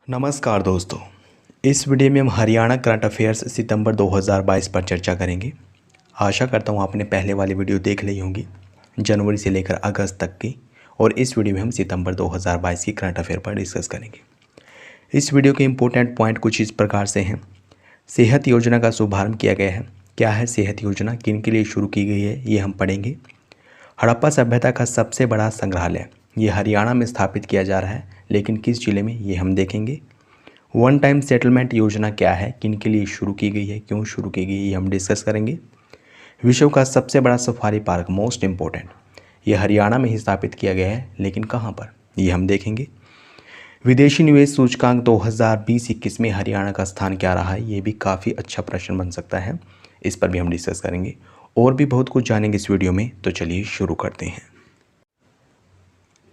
नमस्कार दोस्तों। इस वीडियो में हम हरियाणा करंट अफेयर्स सितंबर 2022 पर चर्चा करेंगे। आशा करता हूँ आपने पहले वाली वीडियो देख ली होंगी, जनवरी से लेकर अगस्त तक की, और इस वीडियो में हम सितंबर 2022 की करंट अफेयर पर डिस्कस करेंगे। इस वीडियो के इंपॉर्टेंट पॉइंट कुछ इस प्रकार से हैं। सेहत योजना का शुभारंभ किया गया है। क्या है सेहत योजना, किन के लिए शुरू की गई है, ये हम पढ़ेंगे। हड़प्पा सभ्यता का सबसे बड़ा संग्रहालय ये हरियाणा में स्थापित किया जा रहा है, लेकिन किस जिले में, ये हम देखेंगे। वन टाइम सेटलमेंट योजना क्या है, किन के लिए शुरू की गई है, क्यों शुरू की गई है, ये हम डिस्कस करेंगे। विश्व का सबसे बड़ा सफारी पार्क मोस्ट इम्पोर्टेंट ये हरियाणा में ही स्थापित किया गया है, लेकिन कहाँ पर, ये हम देखेंगे। विदेशी निवेश सूचकांक 2020-21 में हरियाणा का स्थान क्या रहा है, ये भी काफ़ी अच्छा प्रश्न बन सकता है, इस पर भी हम डिस्कस करेंगे। और भी बहुत कुछ जानेंगे इस वीडियो में, तो चलिए शुरू करते हैं।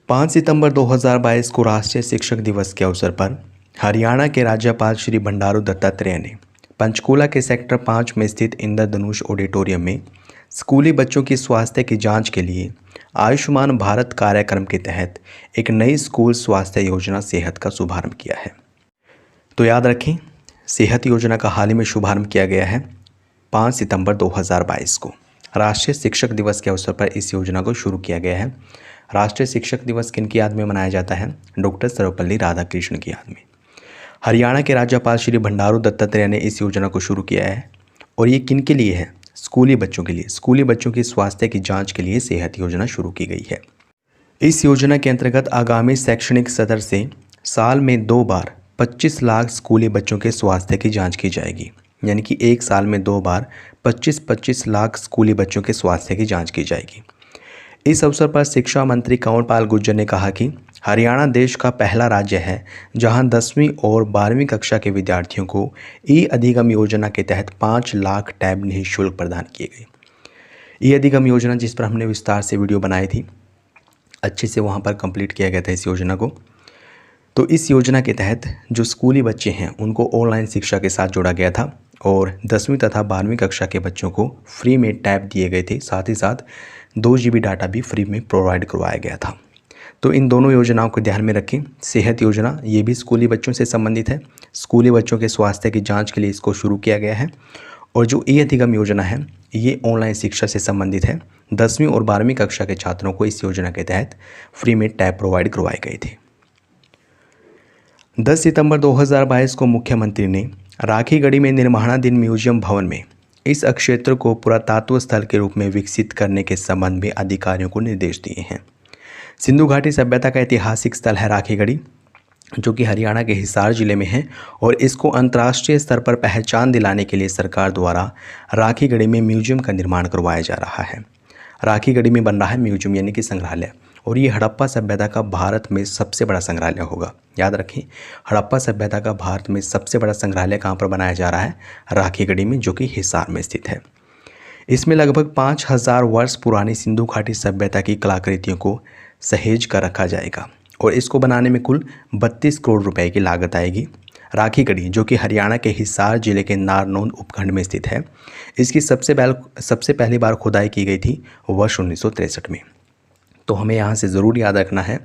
5 सितंबर 2022 को राष्ट्रीय शिक्षक दिवस के अवसर पर हरियाणा के राज्यपाल श्री बंडारू दत्तात्रेय ने पंचकूला के सेक्टर 5 में स्थित इंद्रधनुष ऑडिटोरियम में स्कूली बच्चों की स्वास्थ्य की जांच के लिए आयुष्मान भारत कार्यक्रम के तहत एक नई स्कूल स्वास्थ्य योजना सेहत का शुभारंभ किया है। तो याद रखें, सेहत योजना का हाल ही में शुभारंभ किया गया है 5 सितंबर 2022 को। राष्ट्रीय शिक्षक दिवस के अवसर पर इस योजना को शुरू किया गया है। राष्ट्रीय शिक्षक दिवस किन की याद में मनाया जाता है? डॉक्टर सर्वपल्ली राधाकृष्णन की याद में। हरियाणा के राज्यपाल श्री बंडारू दत्तात्रेय ने इस योजना को शुरू किया है, और ये किन के लिए है? स्कूली बच्चों के लिए। स्कूली बच्चों की स्वास्थ्य की जांच के लिए सेहत योजना शुरू की गई है। इस योजना के अंतर्गत आगामी शैक्षणिक सत्र से साल में 2 बार 25 लाख स्कूली बच्चों के स्वास्थ्य की जाँच की जाएगी। यानी कि एक साल में 2 बार 25 लाख स्कूली बच्चों के स्वास्थ्य की जाँच की जाएगी। इस अवसर पर शिक्षा मंत्री कंवरपाल गुर्जर ने कहा कि हरियाणा देश का पहला राज्य है जहां 10वीं और 12वीं कक्षा के विद्यार्थियों को ई अधिगम योजना के तहत 5 लाख टैब निःशुल्क प्रदान किए गए। ई अधिगम योजना जिस पर हमने विस्तार से वीडियो बनाई थी, अच्छे से वहां पर कंप्लीट किया गया था इस योजना को। तो इस योजना के तहत जो स्कूली बच्चे हैं उनको ऑनलाइन शिक्षा के साथ जोड़ा गया था, और 10वीं तथा 12वीं कक्षा के बच्चों को फ्री में टैब दिए गए थे। साथ ही साथ 2 GB डाटा भी फ्री में प्रोवाइड करवाया गया था। तो इन दोनों योजनाओं को ध्यान में रखें। सेहत योजना ये भी स्कूली बच्चों से संबंधित है। स्कूली बच्चों के स्वास्थ्य की जांच के लिए इसको शुरू किया गया है। और जो ई अधिगम योजना है ये ऑनलाइन शिक्षा से संबंधित है। 10वीं और 12वीं कक्षा के छात्रों को इस योजना के तहत फ्री में टैब प्रोवाइड करवाए गए थे। 10 सितंबर 2022 को मुख्यमंत्री ने राखीगढ़ी में निर्माणाधीन म्यूजियम भवन में इस क्षेत्र को पुरातत्व स्थल के रूप में विकसित करने के संबंध में अधिकारियों को निर्देश दिए हैं। सिंधु घाटी सभ्यता का ऐतिहासिक स्थल है राखीगढ़ी, जो कि हरियाणा के हिसार जिले में है, और इसको अंतर्राष्ट्रीय स्तर पर पहचान दिलाने के लिए सरकार द्वारा राखीगढ़ी में म्यूजियम का निर्माण करवाया जा रहा है। राखीगढ़ी में बन रहा है म्यूजियम यानी कि संग्रहालय, और ये हड़प्पा सभ्यता का भारत में सबसे बड़ा संग्रहालय होगा। याद रखें, हड़प्पा सभ्यता का भारत में सबसे बड़ा संग्रहालय कहाँ पर बनाया जा रहा है? राखीगढ़ी में, जो कि हिसार में स्थित है। इसमें लगभग 5000 वर्ष पुरानी सिंधु घाटी सभ्यता की कलाकृतियों को सहेज कर रखा जाएगा, और इसको बनाने में कुल 32 करोड़ रुपए की लागत आएगी। राखीगढ़ी, जो कि हरियाणा के हिसार जिले के नारनौंद उपखंड में स्थित है, इसकी सबसे पहली बार खुदाई की गई थी वर्ष 1963 में। तो हमें यहाँ से ज़रूर याद रखना है,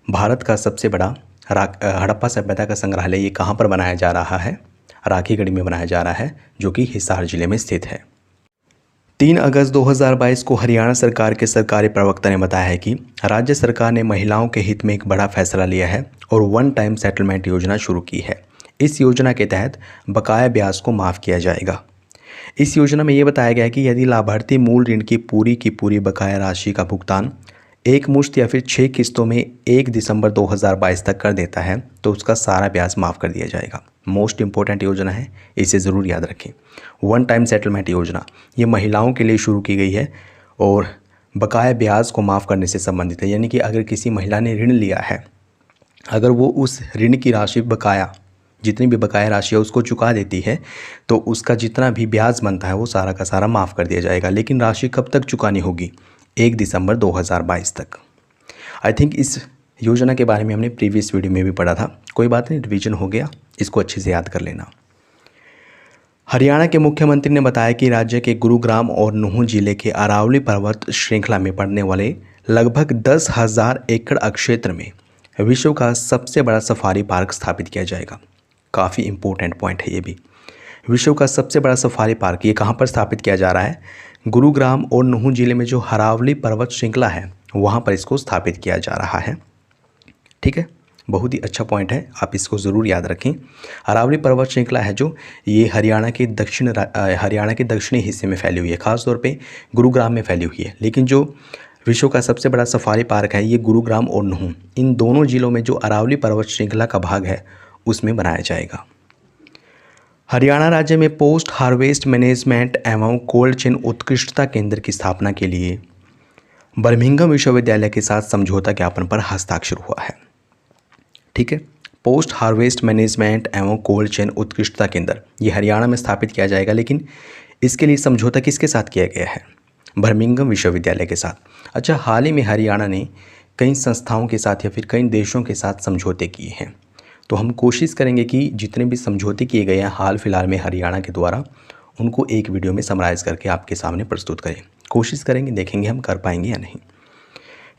भारत का सबसे बड़ा हड़प्पा सभ्यता का संग्रहालय ये कहाँ पर बनाया जा रहा है? राखीगढ़ी में बनाया जा रहा है, जो कि हिसार जिले में स्थित है। 3 अगस्त 2022 को हरियाणा सरकार के सरकारी प्रवक्ता ने बताया है कि राज्य सरकार ने महिलाओं के हित में एक बड़ा फैसला लिया है और वन टाइम सेटलमेंट योजना शुरू की है। इस योजना के तहत बकाया ब्याज को माफ़ किया जाएगा। इस योजना में ये बताया गया है कि यदि लाभार्थी मूल ऋण की पूरी बकाया राशि का भुगतान एक मुश्त या फिर 6 किस्तों में 1 दिसंबर 2022 तक कर देता है, तो उसका सारा ब्याज माफ़ कर दिया जाएगा। मोस्ट इम्पोर्टेंट योजना है, इसे ज़रूर याद रखें। वन टाइम सेटलमेंट योजना ये महिलाओं के लिए शुरू की गई है और बकाया ब्याज को माफ़ करने से संबंधित है। यानी कि अगर किसी महिला ने ऋण लिया है, अगर वो उस ऋण की राशि जितनी भी बकाया राशि है उसको चुका देती है, तो उसका जितना भी ब्याज बनता है वो सारा का सारा माफ़ कर दिया जाएगा। लेकिन राशि कब तक चुकानी होगी? 1 दिसंबर 2022 तक। आई थिंक इस योजना के बारे में हमने प्रीवियस वीडियो में भी पढ़ा था, कोई बात नहीं, रिवीजन हो गया, इसको अच्छे से याद कर लेना। हरियाणा के मुख्यमंत्री ने बताया कि राज्य के गुरुग्राम और नूंह जिले के अरावली पर्वत श्रृंखला में पड़ने वाले लगभग 10,000 एकड़ क्षेत्र में विश्व का सबसे बड़ा सफारी पार्क स्थापित किया जाएगा। काफ़ी इम्पोर्टेंट पॉइंट है ये भी। विश्व का सबसे बड़ा सफारी पार्क ये कहाँ पर स्थापित किया जा रहा है? गुरुग्राम और नुहू जिले में जो अरावली पर्वत श्रृंखला है वहाँ पर इसको स्थापित किया जा रहा है। ठीक है, बहुत ही अच्छा पॉइंट है, आप इसको ज़रूर याद रखें। अरावली पर्वत श्रृंखला है जो ये हरियाणा के दक्षिणी हिस्से में फैली हुई है, ख़ासतौर पे गुरुग्राम में फैली हुई है। लेकिन जो विश्व का सबसे बड़ा सफारी पार्क है ये गुरुग्राम और नुहू, इन दोनों जिलों में जो अरावली पर्वत श्रृंखला का भाग है उसमें बनाया जाएगा। हरियाणा राज्य में पोस्ट हार्वेस्ट मैनेजमेंट एवं कोल्ड चेन उत्कृष्टता केंद्र की स्थापना के लिए बर्मिंघम विश्वविद्यालय के साथ समझौता ज्ञापन पर हस्ताक्षर हुआ है। ठीक है, पोस्ट हार्वेस्ट मैनेजमेंट एवं कोल्ड चेन उत्कृष्टता केंद्र ये हरियाणा में स्थापित किया जाएगा, लेकिन इसके लिए समझौता किसके साथ किया गया है? बर्मिंघम विश्वविद्यालय के साथ। अच्छा, हाल ही में हरियाणा ने कई संस्थाओं के साथ या फिर कई देशों के साथ समझौते किए हैं, तो हम कोशिश करेंगे कि जितने भी समझौते किए गए हैं हाल फिलहाल में हरियाणा के द्वारा, उनको एक वीडियो में समराइज़ करके आपके सामने प्रस्तुत करें। कोशिश करेंगे, देखेंगे हम कर पाएंगे या नहीं।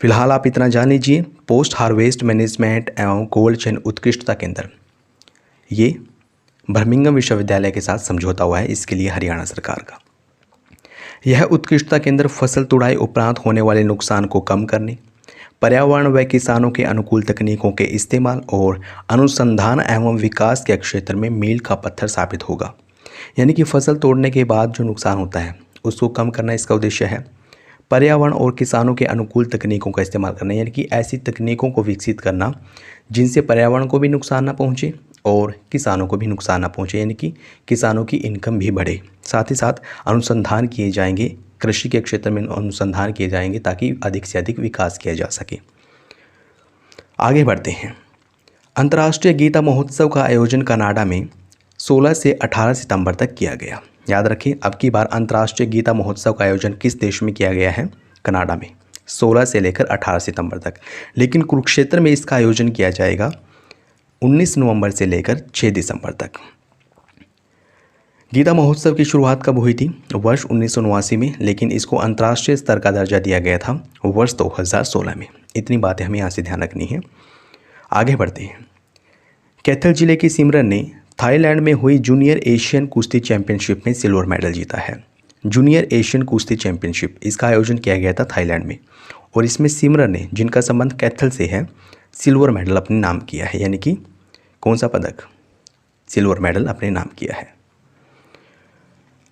फिलहाल आप इतना जान लीजिए, पोस्ट हार्वेस्ट मैनेजमेंट एवं कोल्ड चेन उत्कृष्टता केंद्र ये बर्मिंघम विश्वविद्यालय के साथ समझौता हुआ है, इसके लिए हरियाणा सरकार का। यह उत्कृष्टता केंद्र फसल तुड़ाई उपरांत होने वाले नुकसान को कम करने, पर्यावरण व किसानों के अनुकूल तकनीकों के इस्तेमाल और अनुसंधान एवं विकास के क्षेत्र में मील का पत्थर साबित होगा। यानी कि फसल तोड़ने के बाद जो नुकसान होता है उसको कम करना इसका उद्देश्य है। पर्यावरण और किसानों के अनुकूल तकनीकों का इस्तेमाल करना, यानी कि ऐसी तकनीकों को विकसित करना जिनसे पर्यावरण को भी नुकसान ना पहुँचे और किसानों को भी नुकसान ना पहुँचे, यानी कि किसानों की इनकम भी बढ़े। साथ ही साथ अनुसंधान किए जाएंगे, कृषि के क्षेत्र में अनुसंधान किए जाएंगे ताकि अधिक से अधिक विकास किया जा सके। आगे बढ़ते हैं। अंतर्राष्ट्रीय गीता महोत्सव का आयोजन कनाडा में 16 से 18 सितंबर तक किया गया। याद रखें, अब की बार अंतर्राष्ट्रीय गीता महोत्सव का आयोजन किस देश में किया गया है? कनाडा में, 16 से लेकर 18 सितंबर तक। लेकिन कुरुक्षेत्र में इसका आयोजन किया जाएगा 19 नवंबर से लेकर 6 दिसंबर तक। गीता महोत्सव की शुरुआत कब हुई थी? वर्ष 1989 में, लेकिन इसको अंतर्राष्ट्रीय स्तर का दर्जा दिया गया था वर्ष 2016 में। इतनी बातें हमें यहाँ से ध्यान रखनी है। आगे बढ़ते हैं। कैथल जिले की सिमरन ने थाईलैंड में हुई जूनियर एशियन कुश्ती चैंपियनशिप में सिल्वर मेडल जीता है। जूनियर एशियन कुश्ती चैंपियनशिप, इसका आयोजन किया गया था थाईलैंड में, और इसमें सिमरन ने, जिनका संबंध कैथल से है, सिल्वर मेडल अपने नाम किया है। यानी कि कौन सा पदक? सिल्वर मेडल अपने नाम किया है।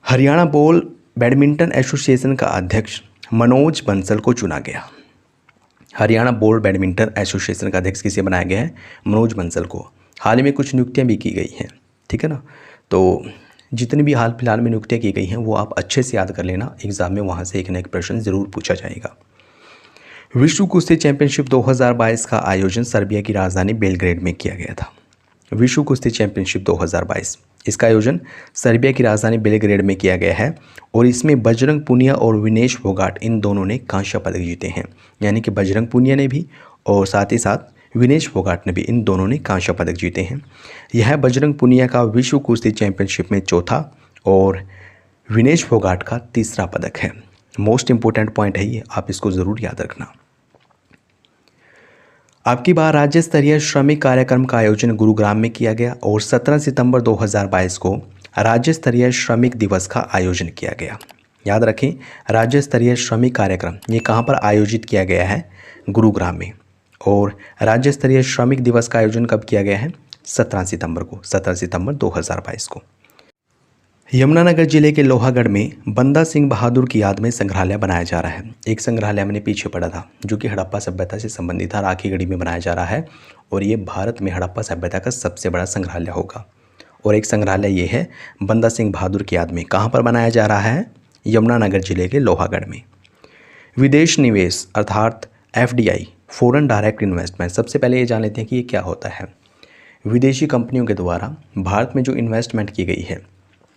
हरियाणा बॉल बैडमिंटन एसोसिएशन का अध्यक्ष मनोज बंसल को चुना गया। हरियाणा बॉल बैडमिंटन एसोसिएशन का अध्यक्ष किसे बनाया गया है? मनोज बंसल को। हाल ही में कुछ नियुक्तियां भी की गई हैं, ठीक है ना। तो जितनी भी हाल फिलहाल में नियुक्तियां की गई हैं वो आप अच्छे से याद कर लेना, एग्जाम में वहाँ से एक न एक प्रश्न ज़रूर पूछा जाएगा। विश्व कुश्ती चैंपियनशिप 2022 का आयोजन सर्बिया की राजधानी बेलग्रेड में किया गया था। विश्व कुश्ती चैंपियनशिप 2022, इसका आयोजन सर्बिया की राजधानी बेलग्रेड में किया गया है, और इसमें बजरंग पुनिया और विनेश फोगाट इन दोनों ने कांस्य पदक जीते हैं। यानी कि बजरंग पुनिया ने भी और साथ ही साथ विनेश फोगाट ने भी, इन दोनों ने कांस्य पदक जीते हैं। यह बजरंग पुनिया का विश्व कुश्ती चैंपियनशिप में चौथा और विनेश फोगाट का तीसरा पदक है। मोस्ट इंपॉर्टेंट पॉइंट है ये, आप इसको ज़रूर याद रखना। आपकी बार राज्य स्तरीय श्रमिक कार्यक्रम का आयोजन गुरुग्राम में किया गया, और 17 सितंबर 2022 को राज्य स्तरीय श्रमिक दिवस का आयोजन किया गया। याद रखें, राज्य स्तरीय श्रमिक कार्यक्रम ये कहाँ पर आयोजित किया गया है? गुरुग्राम में। और राज्य स्तरीय श्रमिक दिवस का आयोजन कब किया गया है? 17 सितंबर को, 17 सितंबर 2022 को। यमुनानगर जिले के लोहागढ़ में बंदा सिंह बहादुर की याद में संग्रहालय बनाया जा रहा है। एक संग्रहालय हमने पीछे पढ़ा था जो कि हड़प्पा सभ्यता से संबंधित था, राखीगढ़ी में बनाया जा रहा है, और ये भारत में हड़प्पा सभ्यता का सबसे बड़ा संग्रहालय होगा। और एक संग्रहालय ये है बंदा सिंह बहादुर की याद में, कहाँ पर बनाया जा रहा है? यमुनानगर जिले के लोहागढ़ में। विदेश निवेश अर्थात FDI, फॉरेन डायरेक्ट इन्वेस्टमेंट, सबसे पहले ये जान लेते हैं कि ये क्या होता है। विदेशी कंपनियों के द्वारा भारत में जो इन्वेस्टमेंट की गई है,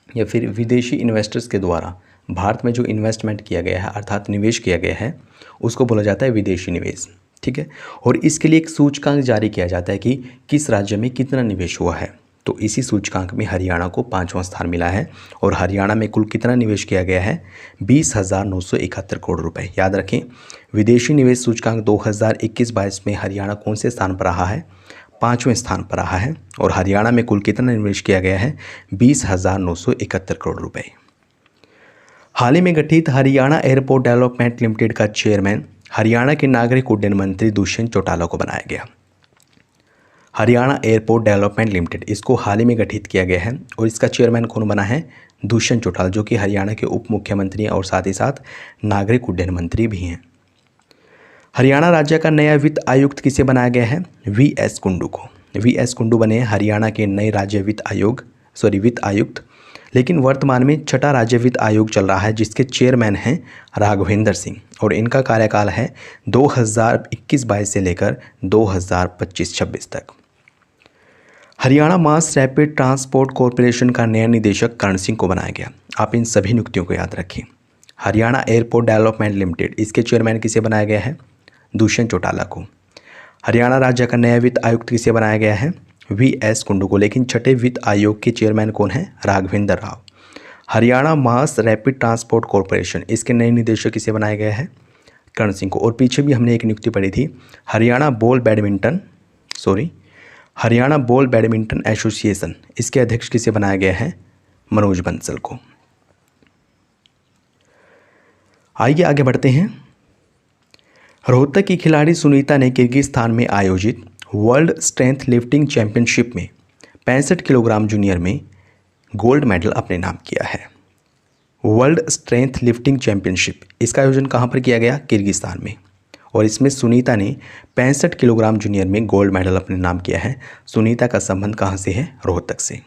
या फिर विदेशी इन्वेस्टर्स के द्वारा भारत में जो इन्वेस्टमेंट किया गया है अर्थात निवेश किया गया है, उसको बोला जाता है विदेशी निवेश। ठीक है, और इसके लिए एक सूचकांक जारी किया जाता है कि किस राज्य में कितना निवेश हुआ है। तो इसी सूचकांक में हरियाणा को 5वां स्थान मिला है और हरियाणा में कुल कितना निवेश किया गया है? 20,971 करोड़ रुपए। याद रखें, विदेशी निवेश सूचकांक 2021-22 में हरियाणा कौन से स्थान पर रहा है? 5वें स्थान पर रहा है और हरियाणा में कुल कितना निवेश किया गया है? 20,971 करोड़ रुपए। हाल ही में गठित हरियाणा एयरपोर्ट डेवलपमेंट लिमिटेड का चेयरमैन हरियाणा के नागरिक उड्डयन मंत्री दुष्यंत चौटाला को बनाया गया। हरियाणा एयरपोर्ट डेवलपमेंट लिमिटेड, इसको हाल ही में गठित किया गया है और इसका चेयरमैन कौन बना है? दुष्यंत चौटाला, जो कि हरियाणा के उप मुख्यमंत्री और साथ ही साथ नागरिक उड्डयन मंत्री भी हैं। हरियाणा राज्य का नया वित्त आयुक्त किसे बनाया गया है? वी.एस. कुंडू को। वी.एस. कुंडू बने हरियाणा के नए राज्य वित्त आयुक्त। लेकिन वर्तमान में छठा राज्य वित्त आयोग चल रहा है जिसके चेयरमैन हैं राघवेंद्र सिंह और इनका कार्यकाल है 2021-22 से लेकर 2025-26 तक। Haryana mass rapid transport corporation का नया निदेशक कर्ण सिंह को बनाया गया। आप इन सभी नियुक्तियों को याद रखें। हरियाणा एयरपोर्ट डेवलपमेंट लिमिटेड, इसके चेयरमैन किसे बनाया गया है? दुष्यंत चौटाला को। हरियाणा राज्य का नया वित्त आयुक्त किसे बनाया गया है? वी.एस. कुंडू को। लेकिन छठे वित्त आयोग के चेयरमैन कौन है? Raghavendra Rao. Haryana mass rapid transport corporation, इसके नए निदेशक किसे बनाया गया है? कर्ण सिंह को। और पीछे भी हमने एक नियुक्ति पढ़ी थी, हरियाणा बॉल बैडमिंटन एसोसिएशन, इसके अध्यक्ष किसे बनाया गया है? मनोज बंसल को। आइए आगे बढ़ते हैं। रोहतक की खिलाड़ी सुनीता ने किर्गिस्तान में आयोजित वर्ल्ड स्ट्रेंथ लिफ्टिंग चैंपियनशिप में 65 किलोग्राम जूनियर में गोल्ड मेडल अपने नाम किया है। वर्ल्ड स्ट्रेंथ लिफ्टिंग चैंपियनशिप, इसका आयोजन कहाँ पर किया गया? किर्गिस्तान में। और इसमें सुनीता ने 65 किलोग्राम जूनियर में गोल्ड मेडल अपने नाम किया है। सुनीता का संबंध कहाँ से है? रोहतक से।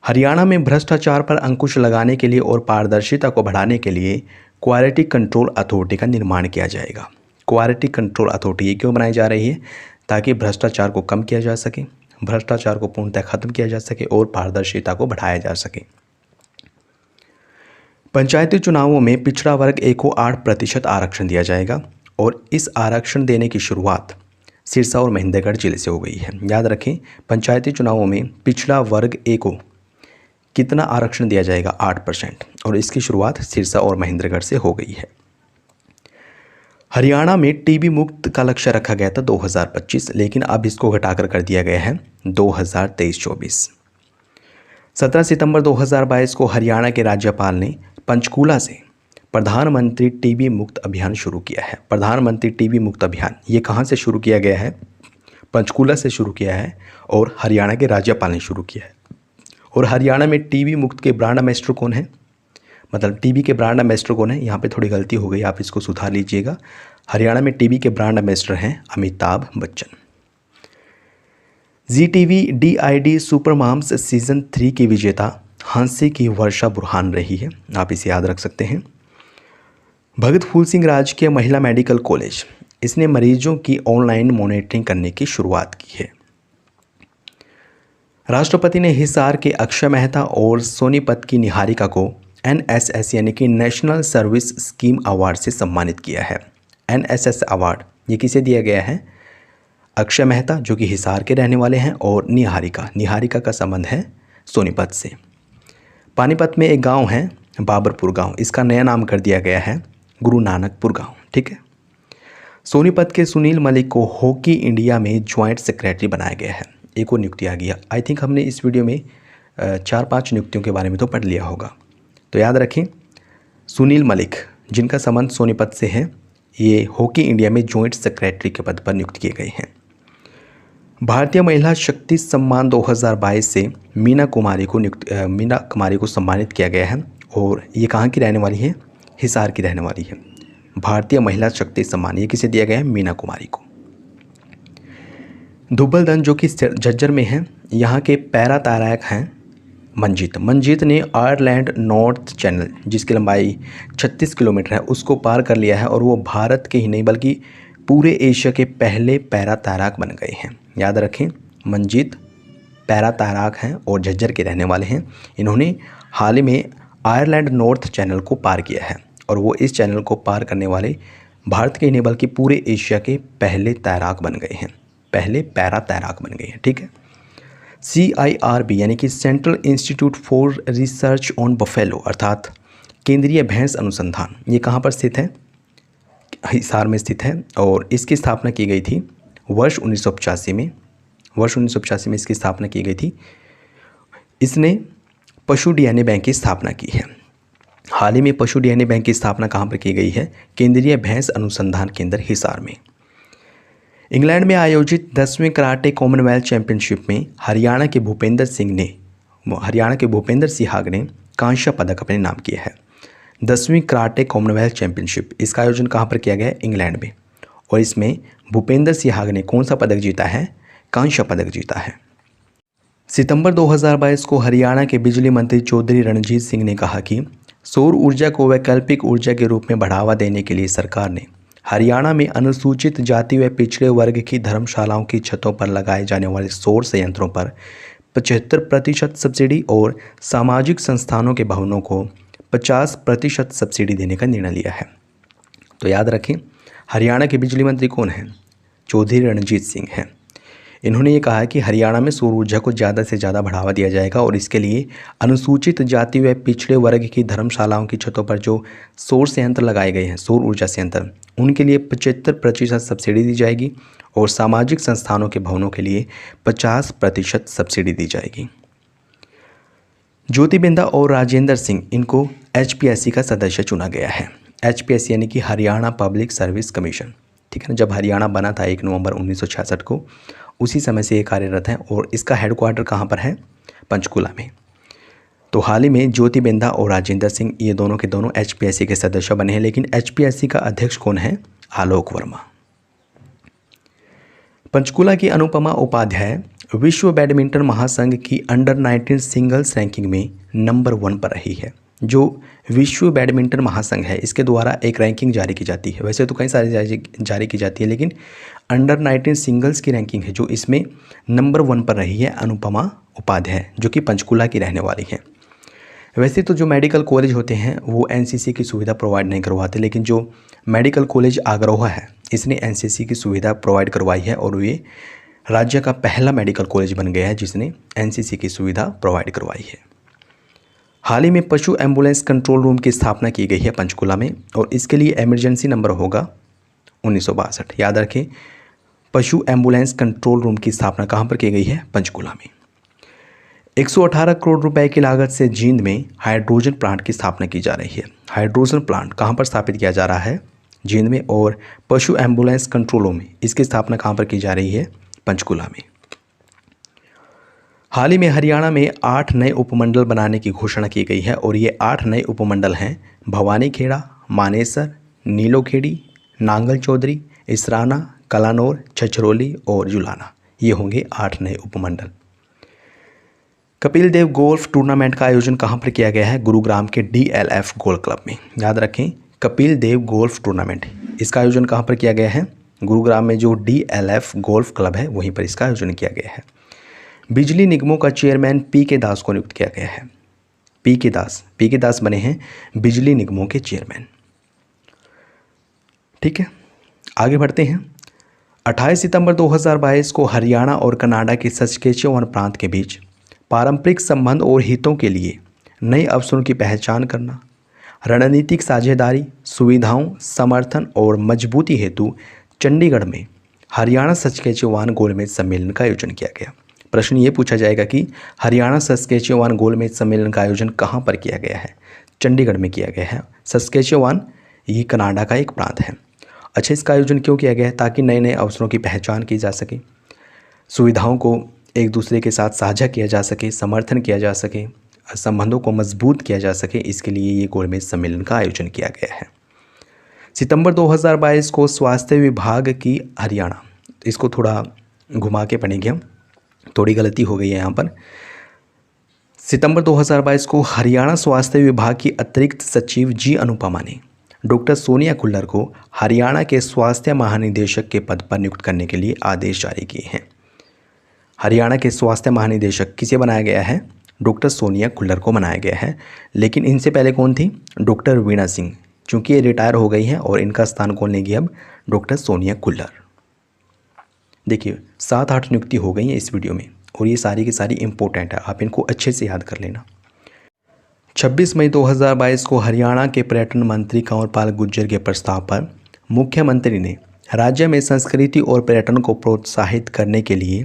हरियाणा में भ्रष्टाचार पर अंकुश लगाने के लिए और पारदर्शिता को बढ़ाने के लिए क्वालिटी कंट्रोल अथॉरिटी का निर्माण किया जाएगा। क्वालिटी कंट्रोल अथॉरिटी ये क्यों बनाई जा रही है? ताकि भ्रष्टाचार को कम किया जा सके, भ्रष्टाचार को पूर्णतः खत्म किया जा सके और पारदर्शिता को बढ़ाया जा सके। पंचायती चुनावों में पिछड़ा वर्ग ए को 8% आरक्षण दिया जाएगा और इस आरक्षण देने की शुरुआत सिरसा और महेंद्रगढ़ जिले से हो गई है। याद रखें, पंचायती चुनावों में पिछड़ा वर्ग ए को कितना आरक्षण दिया जाएगा? 8% और इसकी शुरुआत सिरसा और महेंद्रगढ़ से हो गई है। हरियाणा में टीबी मुक्त का लक्ष्य रखा गया था 2025, लेकिन अब इसको घटाकर कर दिया गया है 2023-24। 17 सितंबर 2022 को हरियाणा के राज्यपाल ने पंचकूला से प्रधानमंत्री टीबी मुक्त अभियान शुरू किया है। प्रधानमंत्री टीबी मुक्त अभियान ये कहाँ से शुरू किया गया है? पंचकूला से शुरू किया है और हरियाणा के राज्यपाल ने शुरू किया है। और हरियाणा में टीबी मुक्त के ब्रांड एम्बेसडर कौन है? मतलब टीबी के ब्रांड एम्बेसडर कौन है? यहाँ पे थोड़ी गलती हो गई, आप इसको सुधार लीजिएगा। हरियाणा में टीबी के ब्रांड एम्बेसडर हैं Amitabh Bachchan. ZTV DID super moms season 3 की विजेता हंसी की वर्षा बुरहान रही है, आप इसे याद रख सकते हैं। भगत फूल सिंह राजकीय महिला मेडिकल कॉलेज, इसने मरीजों की ऑनलाइन मॉनिटरिंग करने की शुरुआत की है। राष्ट्रपति ने हिसार के अक्षय मेहता और सोनीपत की निहारिका को NSS यानी कि नेशनल सर्विस स्कीम अवार्ड से सम्मानित किया है। NSS अवार्ड ये किसे दिया गया है? अक्षय मेहता जो कि हिसार के रहने वाले हैं और निहारिका का संबंध है सोनीपत से। पानीपत में एक गांव है बाबरपुर गांव, इसका नया नाम कर दिया गया है गुरु नानकपुर गांव। ठीक है। सोनीपत के सुनील मलिक को हॉकी इंडिया में ज्वाइंट सेक्रेटरी बनाया गया है। एक और नियुक्ति आ गया। आई थिंक हमने इस वीडियो में 4-5 नियुक्तियों के बारे में तो पढ़ लिया होगा, तो याद रखें सुनील मलिक जिनका संबंध सोनीपत से है, ये हॉकी इंडिया में ज्वाइंट सेक्रेटरी के पद पर नियुक्त किए गए हैं। भारतीय महिला शक्ति सम्मान 2022 से मीना कुमारी को सम्मानित किया गया है और ये कहाँ की रहने वाली है? हिसार की रहने वाली है। भारतीय महिला शक्ति सम्मान ये किसे दिया गया है? मीना कुमारी को। दुब्बलदन जो कि झज्जर में है, यहाँ के पैरा तैराक हैं मंजीत ने आयरलैंड नॉर्थ चैनल जिसकी लंबाई 36 किलोमीटर है उसको पार कर लिया है और वो भारत के ही नहीं बल्कि पूरे एशिया के पहले पैरा तैराक बन गए हैं। याद रखें, मंजीत पैरा तैराक हैं और झज्जर के रहने वाले हैं। इन्होंने हाल ही में आयरलैंड नॉर्थ चैनल को पार किया है और वो इस चैनल को पार करने वाले भारत के ही नहीं बल्कि पूरे एशिया के पहले तैराक बन गए हैं, पहले पैरा तैराक बन गए हैं। ठीक है। CIRB यानी कि central institute for research on buffalo अर्थात केंद्रीय भैंस अनुसंधान, ये कहाँ पर स्थित है? हिसार में स्थित है और इसकी स्थापना की गई थी वर्ष 1985 में। वर्ष 1985 में इसकी स्थापना की गई थी। इसने पशु DNA बैंक की स्थापना की है। हाल ही में पशु DNA बैंक की स्थापना कहाँ पर की गई है? केंद्रीय भैंस अनुसंधान केंद्र हिसार में। इंग्लैंड में आयोजित 10वें कराटे कॉमनवेल्थ चैंपियनशिप में हरियाणा के भूपेंद्र सिहाग ने कांस्य पदक अपने नाम किया है। 10वीं कराटे कॉमनवेल्थ चैंपियनशिप, इसका आयोजन कहाँ पर किया गया है? इंग्लैंड में। और इसमें भूपेंद्र सिहाग ने कौन सा पदक जीता है? कांस्य पदक जीता है। सितंबर 2022 को हरियाणा के बिजली मंत्री चौधरी रणजीत सिंह ने कहा कि सौर ऊर्जा को वैकल्पिक ऊर्जा के रूप में बढ़ावा देने के लिए सरकार ने हरियाणा में अनुसूचित जाति व पिछड़े वर्ग की धर्मशालाओं की छतों पर लगाए जाने वाले सौर संयंत्रों पर 75% सब्सिडी और सामाजिक संस्थानों के भवनों को 50% सब्सिडी देने का निर्णय लिया है। तो याद रखें, हरियाणा के बिजली मंत्री कौन हैं? चौधरी रणजीत सिंह हैं। इन्होंने ये कहा है कि हरियाणा में सौर ऊर्जा को ज़्यादा से ज़्यादा बढ़ावा दिया जाएगा और इसके लिए अनुसूचित जाति व पिछड़े वर्ग की धर्मशालाओं की छतों पर जो सौर संयंत्र लगाए गए हैं, सौर ऊर्जा संयंत्र, उनके लिए 75% सब्सिडी दी जाएगी और सामाजिक संस्थानों के भवनों के लिए 50% सब्सिडी दी जाएगी। ज्योति बिंदा और राजेंद्र सिंह, इनको HPSC का सदस्य चुना गया है। HPSC यानी कि हरियाणा पब्लिक सर्विस कमीशन, ठीक है ना। जब हरियाणा बना था 1 नवंबर 1966 को, उसी समय से ये कार्यरत हैं और इसका हेडक्वार्टर कहाँ पर है? पंचकुला में। तो हाल ही में ज्योति बिंदा और राजेंद्र सिंह, ये दोनों के दोनों HPSC के सदस्य बने हैं। लेकिन HPSC का अध्यक्ष कौन है? आलोक वर्मा। पंचकुला की अनुपमा उपाध्याय विश्व बैडमिंटन महासंघ की अंडर 19 सिंगल्स रैंकिंग में नंबर 1 पर रही है। जो विश्व बैडमिंटन महासंघ है, इसके द्वारा एक रैंकिंग जारी की जाती है। वैसे तो कई सारी जारी की जाती है, लेकिन अंडर 19 सिंगल्स की रैंकिंग है जो इसमें नंबर 1 पर रही है अनुपमा उपाध्याय, जो कि पंचकुला की रहने वाली है। वैसे तो जो मेडिकल कॉलेज होते हैं वो NCC की सुविधा प्रोवाइड नहीं करवाते, लेकिन जो मेडिकल कॉलेज आगरोहा है, इसने NCC की सुविधा प्रोवाइड करवाई है और ये राज्य का पहला मेडिकल कॉलेज बन गया है जिसने NCC की सुविधा प्रोवाइड करवाई है। हाल ही में पशु एम्बुलेंस कंट्रोल रूम की स्थापना की गई है पंचकुला में और इसके लिए इमरजेंसी नंबर होगा 1962। याद रखें, पशु एम्बुलेंस कंट्रोल रूम की स्थापना कहाँ पर की गई है? पंचकुला में। 118 करोड़ रुपए की लागत से जींद में हाइड्रोजन प्लांट की स्थापना की जा रही है। हाइड्रोजन प्लांट कहाँ पर स्थापित किया जा रहा है? जींद में। और पशु एम्बुलेंस कंट्रोल रूम में इसकी स्थापना कहाँ पर की जा रही है? पंचकुला में। हाल ही में हरियाणा में 8 नए उपमंडल बनाने की घोषणा की गई है और ये 8 नए उपमंडल हैं भवानीखेड़ा, मानेसर, नीलोखेड़ी, नांगल चौधरी, इसराना, कलानौर, छछरौली और जुलाना। ये होंगे 8 नए उपमंडल। कपिल देव गोल्फ टूर्नामेंट का आयोजन कहाँ पर किया गया है? गुरुग्राम के DLF गोल्फ क्लब में। याद रखें, कपिल देव गोल्फ टूर्नामेंट, इसका आयोजन कहाँ पर किया गया है? गुरुग्राम में जो DLF गोल्फ क्लब है वहीं पर इसका आयोजन किया गया है। बिजली निगमों का चेयरमैन PK दास को नियुक्त किया गया है। PK दास बने हैं बिजली निगमों के चेयरमैन। ठीक है, आगे बढ़ते हैं। 28 सितंबर 2022 को हरियाणा और कनाडा के सस्केचुवान प्रांत के बीच पारंपरिक संबंध और हितों के लिए नए अवसरों की पहचान करना, रणनीतिक साझेदारी, सुविधाओं, समर्थन और मजबूती हेतु चंडीगढ़ में हरियाणा सस्केचुवान गोलमेज सम्मेलन का आयोजन किया गया। प्रश्न ये पूछा जाएगा कि हरियाणा सस्केचुवान गोलमेज सम्मेलन का आयोजन कहाँ पर किया गया है? चंडीगढ़ में किया गया है। सस्केचुवान ये कनाडा का एक प्रांत है। अच्छा, इसका आयोजन क्यों किया गया है? ताकि नए नए अवसरों की पहचान की जा सके, सुविधाओं को एक दूसरे के साथ साझा किया जा सके, समर्थन किया जा सके, संबंधों को मजबूत किया जा सके। इसके लिए ये गोलमेज सम्मेलन का आयोजन किया गया है। सितंबर 2022 को स्वास्थ्य विभाग की हरियाणा, इसको थोड़ा घुमा के पढ़ेंगे हम, थोड़ी गलती हो गई है यहाँ पर। सितंबर 2022 को हरियाणा स्वास्थ्य विभाग की अतिरिक्त सचिव जी अनुपमा ने डॉक्टर सोनिया खुल्लर को हरियाणा के स्वास्थ्य महानिदेशक के पद पर नियुक्त करने के लिए आदेश जारी किए हैं। हरियाणा के स्वास्थ्य महानिदेशक किसे बनाया गया है? डॉक्टर सोनिया खुल्लर को बनाया गया है। लेकिन इनसे पहले कौन थी? डॉक्टर वीणा सिंह। चूँकि ये रिटायर हो गई हैं और इनका स्थान कौन लेगी अब? डॉक्टर सोनिया खुल्लर। देखिए 7-8 नियुक्ति हो गई हैं इस वीडियो में। और ये सारी की सारी इम्पोर्टेंट है, आप इनको अच्छे से याद कर लेना। 26 मई 2022 को हरियाणा के पर्यटन मंत्री कंवरपाल गुर्जर के प्रस्ताव पर मुख्यमंत्री ने राज्य में संस्कृति और पर्यटन को प्रोत्साहित करने के लिए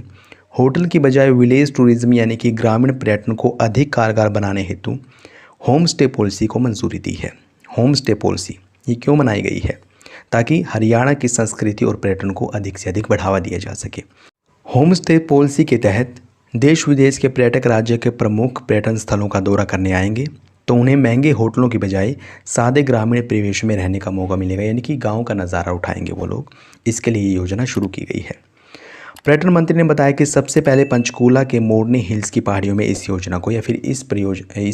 होटल की बजाय विलेज टूरिज्म यानी कि ग्रामीण पर्यटन को अधिक कारगर बनाने हेतु होम स्टे पॉलिसी को मंजूरी दी है। होम स्टे पॉलिसी ये क्यों बनाई गई है? ताकि हरियाणा की संस्कृति और पर्यटन को अधिक से अधिक बढ़ावा दिया जा सके। होम स्टे पॉलिसी के तहत देश विदेश के पर्यटक राज्य के प्रमुख पर्यटन स्थलों का दौरा करने आएंगे तो उन्हें महंगे होटलों की बजाय सादे ग्रामीण परिवेश में रहने का मौका मिलेगा, यानी कि गांव का नज़ारा उठाएंगे वो लोग। इसके लिए ये योजना शुरू की गई है। पर्यटन मंत्री ने बताया कि सबसे पहले पंचकूला के मोरनी हिल्स की पहाड़ियों में इस योजना को या फिर इस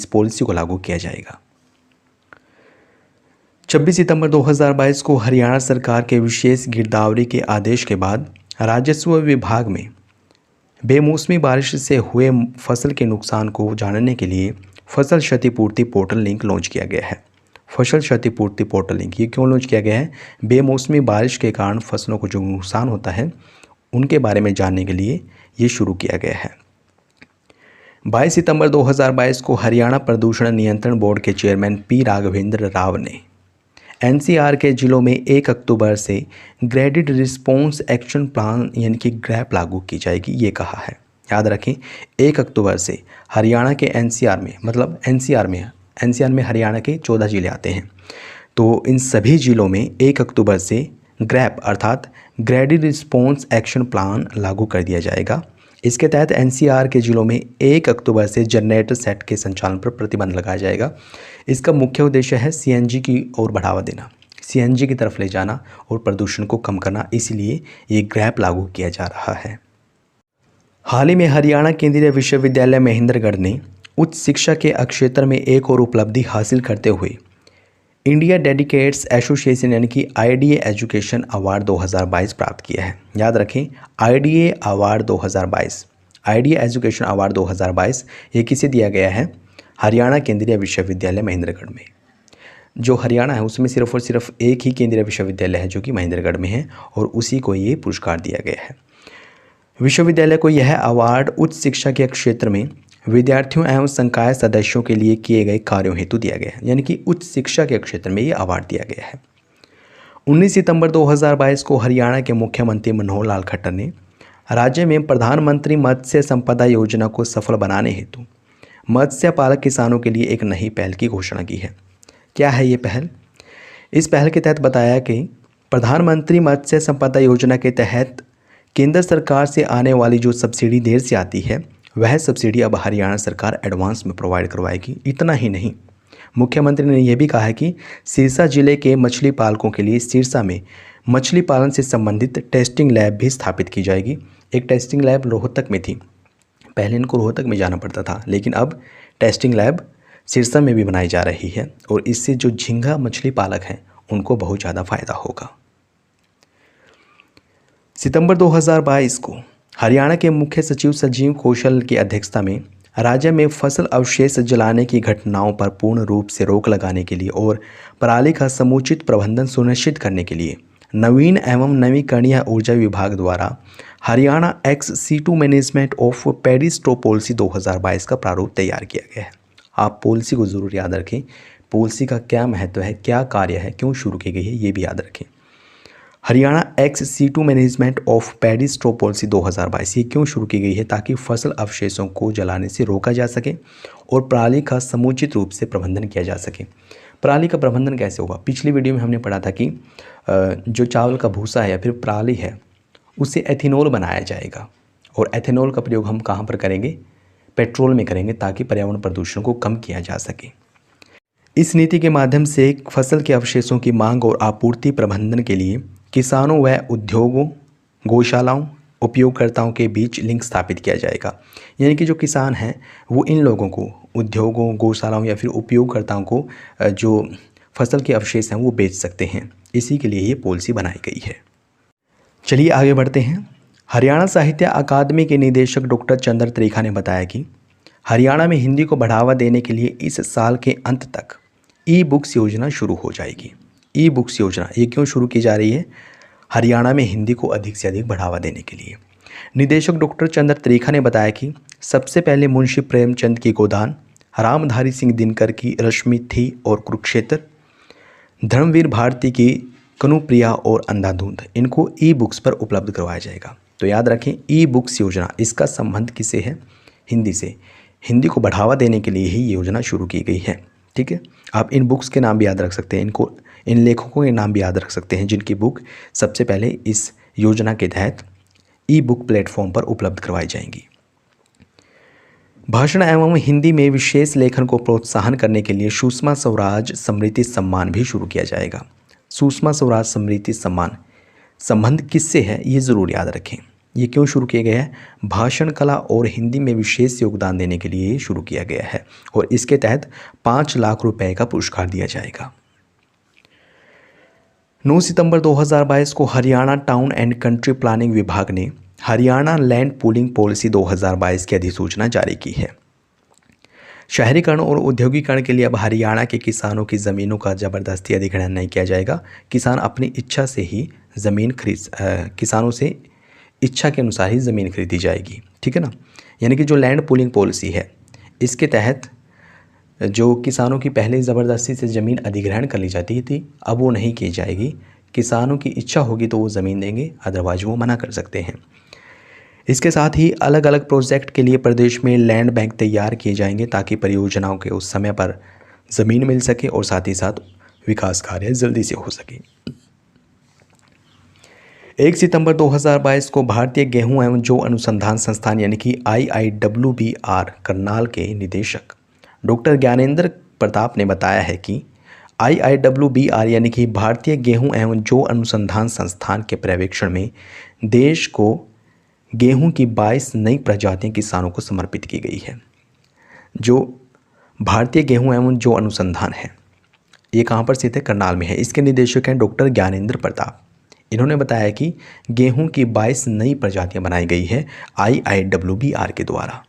पॉलिसी को लागू किया जाएगा। 26 सितंबर 2022 को हरियाणा सरकार के विशेष गिरदावरी के आदेश के बाद राजस्व विभाग में बेमौसमी बारिश से हुए फसल के नुकसान को जानने के लिए फसल क्षतिपूर्ति पोर्टल लिंक लॉन्च किया गया है। फसल क्षतिपूर्ति पोर्टल लिंक ये क्यों लॉन्च किया गया है? बेमौसमी बारिश के कारण फसलों को जो नुकसान होता है उनके बारे में जानने के लिए ये शुरू किया गया है। 22 सितंबर 2022 को हरियाणा प्रदूषण नियंत्रण बोर्ड के चेयरमैन पी राघवेंद्र राव ने एनसीआर के जिलों में 1 अक्टूबर से ग्रेडेड रिस्पॉन्स एक्शन प्लान यानी कि ग्रैप लागू की जाएगी, ये कहा है। याद रखें 1 अक्टूबर से हरियाणा के एनसीआर में, मतलब एनसीआर में हरियाणा के 14 ज़िले आते हैं, तो इन सभी ज़िलों में 1 अक्टूबर से ग्रैप अर्थात ग्रेडेड रिस्पॉन्स एक्शन प्लान लागू कर दिया जाएगा। इसके तहत एनसीआर के ज़िलों में 1 अक्टूबर से जनरेटर सेट के संचालन पर प्रतिबंध लगाया जाएगा। इसका मुख्य उद्देश्य है सीएनजी की ओर बढ़ावा देना, सीएनजी की तरफ ले जाना और प्रदूषण को कम करना, इसलिए ये ग्रैप लागू किया जा रहा है। हाल ही में हरियाणा केंद्रीय विश्वविद्यालय महेंद्रगढ़ ने उच्च शिक्षा के क्षेत्र में एक और उपलब्धि हासिल करते हुए इंडिया डेडिकेट्स एसोसिएशन यानी कि आईडीए एजुकेशन अवार्ड 2022 प्राप्त किया है। याद रखें IDA award 2022, IDA education award 2022 ये किसे दिया गया है? हरियाणा केंद्रीय विश्वविद्यालय महेंद्रगढ़ में। जो हरियाणा है उसमें सिर्फ और सिर्फ एक ही केंद्रीय विश्वविद्यालय है जो कि महेंद्रगढ़ में है और उसी को ये पुरस्कार दिया गया है। विश्वविद्यालय को यह अवार्ड उच्च शिक्षा के क्षेत्र में विद्यार्थियों एवं संकाय सदस्यों के लिए किए गए कार्यों हेतु दिया गया है, यानी कि उच्च शिक्षा के क्षेत्र में ये अवार्ड दिया गया है। 19 सितंबर 2022 को हरियाणा के मुख्यमंत्री मनोहर लाल खट्टर ने राज्य में प्रधानमंत्री मत्स्य संपदा योजना को सफल बनाने हेतु मत्स्य पालक किसानों के लिए एक नई पहल की घोषणा की है। क्या है ये पहल? इस पहल के तहत बताया कि प्रधानमंत्री मत्स्य संपदा योजना के तहत केंद्र सरकार से आने वाली जो सब्सिडी देर से आती है वह सब्सिडी अब हरियाणा सरकार एडवांस में प्रोवाइड करवाएगी। इतना ही नहीं, मुख्यमंत्री ने यह भी कहा है कि सिरसा जिले के मछली पालकों के लिए सिरसा में मछली पालन से संबंधित टेस्टिंग लैब भी स्थापित की जाएगी। एक टेस्टिंग लैब रोहतक में थी, पहले इनको रोहतक में जाना पड़ता था, लेकिन अब टेस्टिंग लैब सिरसा में भी बनाई जा रही है और इससे जो झींगा मछली पालक हैं उनको बहुत ज़्यादा फ़ायदा होगा। सितंबर 2022 को हरियाणा के मुख्य सचिव संजीव कौशल की अध्यक्षता में राज्य में फसल अवशेष जलाने की घटनाओं पर पूर्ण रूप से रोक लगाने के लिए और पराली का समुचित प्रबंधन सुनिश्चित करने के लिए नवीन एवं नवीकरणीय ऊर्जा विभाग द्वारा Haryana XC2 management of paddy straw policy 2022 का प्रारूप तैयार किया गया है। आप पॉलिसी को ज़रूर याद रखें, पॉलिसी का क्या महत्व है, क्या कार्य है, क्यों शुरू की गई है, ये भी याद रखें। Haryana XC2 management of paddy straw policy 2022 ये क्यों शुरू की गई है? ताकि फसल अवशेषों को जलाने से रोका जा सके और पराली का समुचित रूप से प्रबंधन किया जा सके। पराली का प्रबंधन कैसे होगा? पिछली वीडियो में हमने पढ़ा था कि जो चावल का भूसा है या फिर पराली है उससे एथेनॉल बनाया जाएगा और एथेनॉल का प्रयोग हम कहाँ पर करेंगे? पेट्रोल में करेंगे, ताकि पर्यावरण प्रदूषण को कम किया जा सके। इस नीति के माध्यम से फसल के अवशेषों की मांग और आपूर्ति प्रबंधन के लिए किसानों व उद्योगों, गौशालाओं, उपयोगकर्ताओं के बीच लिंक स्थापित किया जाएगा। यानी कि जो किसान हैं वो इन लोगों को, उद्योगों, गौशालाओं या फिर उपयोगकर्ताओं को जो फसल के अवशेष हैं वो बेच सकते हैं। इसी के लिए ये पॉलिसी बनाई गई है। चलिए आगे बढ़ते हैं। हरियाणा साहित्य अकादमी के निदेशक डॉक्टर चंद्र त्रिखा ने बताया कि हरियाणा में हिंदी को बढ़ावा देने के लिए इस साल के अंत तक ई-बुक्स योजना शुरू हो जाएगी। ई-बुक्स योजना ये क्यों शुरू की जा रही है? हरियाणा में हिंदी को अधिक से अधिक बढ़ावा देने के लिए। निदेशक डॉक्टर चंद्र त्रिखा ने बताया कि सबसे पहले मुंशी प्रेमचंद की गोदान, रामधारी सिंह दिनकर की रश्मि थी और कुरुक्षेत्र, धर्मवीर भारती की कनुप्रिया और अंधाधुंध, इनको ई बुक्स पर उपलब्ध करवाया जाएगा। तो याद रखें, ई बुक्स योजना, इसका संबंध किससे है? हिंदी से। हिंदी को बढ़ावा देने के लिए ही ये योजना शुरू की गई है। ठीक है, आप इन बुक्स के नाम भी याद रख सकते हैं, इनको, इन लेखकों के नाम भी याद रख सकते हैं जिनकी बुक सबसे पहले इस योजना के तहत ई बुक प्लेटफॉर्म पर उपलब्ध करवाई जाएंगी। भाषण एवं हिंदी में विशेष लेखन को प्रोत्साहन करने के लिए सुषमा स्वराज स्मृति सम्मान भी शुरू किया जाएगा। सुषमा स्वराज स्मृति सम्मान संबंध किससे है, ये ज़रूर याद रखें। ये क्यों शुरू किया गया है? भाषण कला और हिंदी में विशेष योगदान देने के लिए शुरू किया गया है और इसके तहत 5 लाख रुपए का पुरस्कार दिया जाएगा। 9 सितंबर 2022 को Haryana town and country planning विभाग ने हरियाणा लैंड पूलिंग पॉलिसी 2022 की अधिसूचना जारी की है। शहरीकरण और औद्योगिकरण के लिए अब हरियाणा के किसानों की ज़मीनों का ज़बरदस्ती अधिग्रहण नहीं किया जाएगा। किसान अपनी इच्छा से ही ज़मीन किसानों से इच्छा के अनुसार ही ज़मीन खरीदी जाएगी। ठीक है ना, यानी कि जो लैंड पूलिंग पॉलिसी है, इसके तहत जो किसानों की पहले ज़बरदस्ती से ज़मीन अधिग्रहण कर ली जाती थी, अब वो नहीं की जाएगी। किसानों की इच्छा होगी तो वो ज़मीन देंगे, अदरवाइज वो मना कर सकते हैं। इसके साथ ही अलग अलग प्रोजेक्ट के लिए प्रदेश में लैंड बैंक तैयार किए जाएंगे ताकि परियोजनाओं के उस समय पर ज़मीन मिल सके और साथ ही साथ विकास कार्य जल्दी से हो सके। 1 सितंबर 2022 को भारतीय गेहूं एवं जौ अनुसंधान संस्थान यानी कि IIWBR करनाल के निदेशक डॉक्टर ज्ञानेंद्र प्रताप ने बताया है कि IIWBR यानी कि भारतीय गेहूं एवं जौ अनुसंधान संस्थान के पर्यवेक्षण में देश को गेहूं की 22 नई प्रजातियां किसानों को समर्पित की गई है। जो भारतीय गेहूं एवं जौ अनुसंधान है, ये कहाँ पर स्थित है? करनाल में है। इसके निदेशक हैं डॉक्टर ज्ञानेंद्र प्रताप। इन्होंने बताया कि गेहूं की 22 नई प्रजातियां बनाई गई है IIWBR के द्वारा।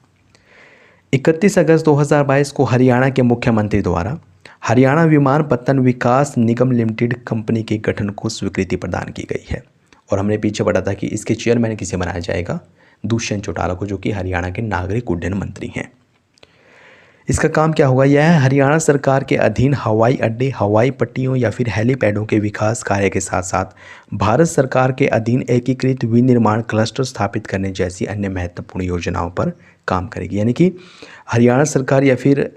31 अगस्त 2022 को हरियाणा के मुख्यमंत्री द्वारा हरियाणा विमानपत्तन विकास निगम लिमिटेड कंपनी के गठन को स्वीकृति प्रदान की गई है। और हमने पीछे पढ़ा था कि इसके चेयरमैन किसे बनाया जाएगा? दुष्यंत चौटाला को, जो कि हरियाणा के नागरिक उड्डयन मंत्री हैं। इसका काम क्या होगा? यह हरियाणा सरकार के अधीन हवाई अड्डे, हवाई पट्टियों या फिर हेलीपैडों के विकास कार्य के साथ साथ भारत सरकार के अधीन एकीकृत विनिर्माण क्लस्टर स्थापित करने जैसी अन्य महत्वपूर्ण योजनाओं पर काम करेगी। यानी कि हरियाणा सरकार या फिर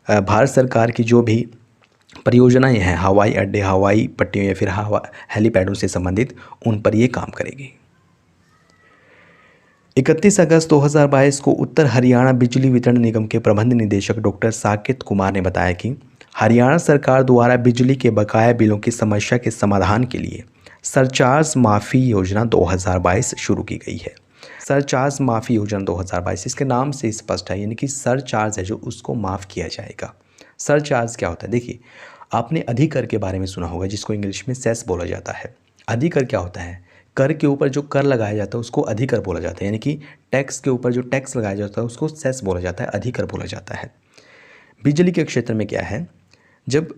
भारत सरकार की जो भी परियोजनाएं हैं, हवाई अड्डे, हवाई पट्टियों या फिर हेलीपैडों से संबंधित, उन पर ये काम करेगी। 31 अगस्त 2022 को उत्तर हरियाणा बिजली वितरण निगम के प्रबंध निदेशक डॉक्टर साकेत कुमार ने बताया कि हरियाणा सरकार द्वारा बिजली के बकाया बिलों की समस्या के समाधान के लिए सरचार्ज माफ़ी योजना 2022 शुरू की गई है। सरचार्ज माफ़ी योजना 2022, इसके नाम से स्पष्ट है, यानी कि सरचार्ज है जो उसको माफ़ किया जाएगा। सरचार्ज क्या होता है? देखिए, आपने अधिकर के बारे में सुना होगा, जिसको इंग्लिश में सेस बोला जाता है। अधिकर क्या होता है? कर के ऊपर जो कर लगाया जाता है उसको अधिकर बोला जाता है, यानी कि टैक्स के ऊपर जो टैक्स लगाया जाता है उसको सेस बोला जाता है, अधिकर बोला जाता है। बिजली के क्षेत्र में क्या है? जब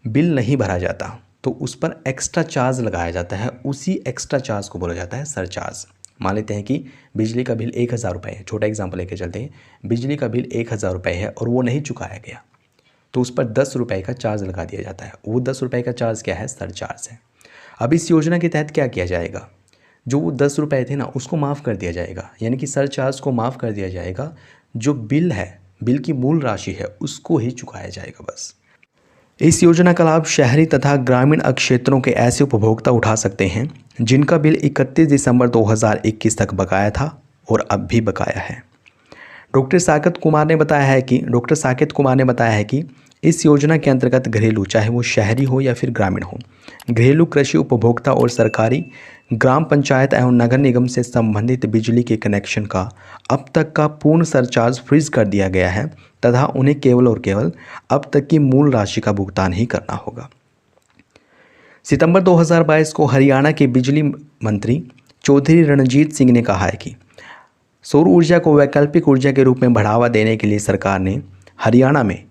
बिल नहीं भरा जाता तो उस पर एक्स्ट्रा चार्ज लगाया जाता है, उसी एक्स्ट्रा चार्ज को बोला जाता है सरचार्ज। मान लेते हैं कि बिजली का बिल 1000 रुपये है, छोटा एग्जाम्पल लेके चलते हैं। बिजली का बिल 1000 रुपये है और वो नहीं चुकाया गया, तो उस पर 10 रुपये का चार्ज लगा दिया जाता है। वो 10 रुपये का चार्ज क्या है? सरचार्ज है। अब इस योजना के तहत क्या किया जाएगा? जो वो 10 रुपये थे ना, उसको माफ़ कर दिया जाएगा, यानी कि सरचार्ज को माफ़ कर दिया जाएगा। जो बिल है, बिल की मूल राशि है, उसको ही चुकाया जाएगा बस। इस योजना का लाभ शहरी तथा ग्रामीण क्षेत्रों के ऐसे उपभोक्ता उठा सकते हैं जिनका बिल 31 दिसंबर 2021 तक बकाया था और अब भी बकाया है। डॉक्टर साकेत कुमार ने बताया है कि इस योजना के अंतर्गत घरेलू, चाहे वो शहरी हो या फिर ग्रामीण हो, घरेलू कृषि उपभोक्ता और सरकारी, ग्राम पंचायत एवं नगर निगम से संबंधित बिजली के कनेक्शन का अब तक का पूर्ण सरचार्ज फ्रीज कर दिया गया है तथा उन्हें केवल और केवल अब तक की मूल राशि का भुगतान ही करना होगा। सितंबर 2022 को हरियाणा के बिजली मंत्री चौधरी रणजीत सिंह ने कहा है कि सौर ऊर्जा को वैकल्पिक ऊर्जा के रूप में बढ़ावा देने के लिए सरकार ने हरियाणा में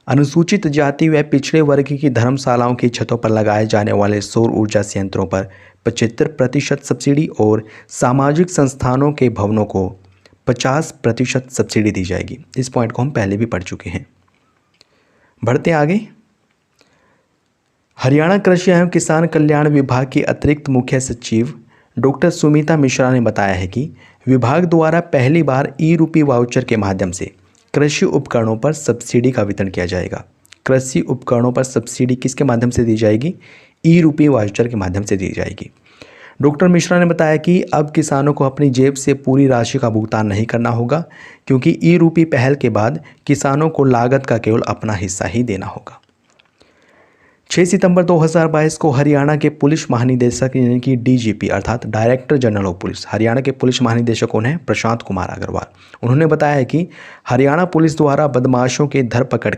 अनुसूचित जाति व पिछड़े वर्ग की धर्मशालाओं की छतों पर लगाए जाने वाले सौर ऊर्जा संयंत्रों पर 75% सब्सिडी और सामाजिक संस्थानों के भवनों को 50% सब्सिडी दी जाएगी। इस पॉइंट को हम पहले भी पढ़ चुके हैं। बढ़ते आगे। हरियाणा कृषि एवं किसान कल्याण विभाग की अतिरिक्त मुख्य सचिव डॉक्टर सुमिता मिश्रा ने बताया है कि विभाग द्वारा पहली बार ई-रूपी वाउचर के माध्यम से कृषि उपकरणों पर सब्सिडी का वितरण किया जाएगा। कृषि उपकरणों पर सब्सिडी किसके माध्यम से दी जाएगी? ई-रूपी वाउचर के माध्यम से दी जाएगी। डॉक्टर मिश्रा ने बताया कि अब किसानों को अपनी जेब से पूरी राशि का भुगतान नहीं करना होगा, क्योंकि ई-रूपी पहल के बाद किसानों को लागत का केवल अपना हिस्सा ही देना होगा। 6 सितंबर 2022 को हरियाणा के पुलिस महानिदेशक यानी कि डीजीपी अर्थात director general of police, Haryana के पुलिस महानिदेशक कौन है? प्रशांत कुमार अग्रवाल। उन्होंने बताया है कि हरियाणा पुलिस द्वारा बदमाशों की धरपकड़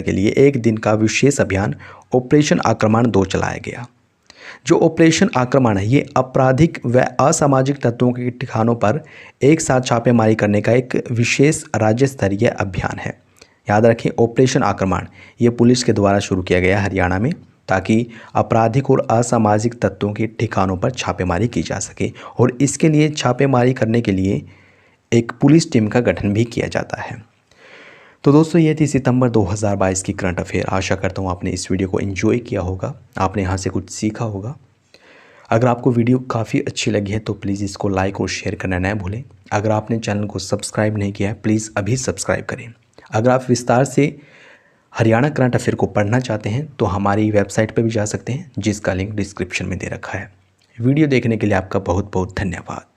के लिए एक दिन का विशेष अभियान ऑपरेशन आक्रमण 2 चलाया गया। जो ऑपरेशन आक्रमण है ये आपराधिक व असामाजिक तत्वों के ठिकानों पर एक साथ छापेमारी करने का एक विशेष राज्य स्तरीय अभियान है। याद रखें, ऑपरेशन आक्रमण ये पुलिस के द्वारा शुरू किया गया हरियाणा में, ताकि आपराधिक और असामाजिक तत्वों के ठिकानों पर छापेमारी की जा सके और इसके लिए छापेमारी करने के लिए एक पुलिस टीम का गठन भी किया जाता है। तो दोस्तों, ये थी सितंबर 2022 की करंट अफेयर। आशा करता हूँ आपने इस वीडियो को एंजॉय किया होगा, आपने यहाँ से कुछ सीखा होगा। अगर आपको वीडियो काफ़ी अच्छी लगी है तो प्लीज़ इसको लाइक और शेयर करना न भूलें। अगर आपने चैनल को सब्सक्राइब नहीं किया है प्लीज़ अभी सब्सक्राइब करें। अगर आप विस्तार से हरियाणा करंट अफेयर को पढ़ना चाहते हैं तो हमारी वेबसाइट पर भी जा सकते हैं, जिसका लिंक डिस्क्रिप्शन में दे रखा है। वीडियो देखने के लिए आपका बहुत बहुत धन्यवाद।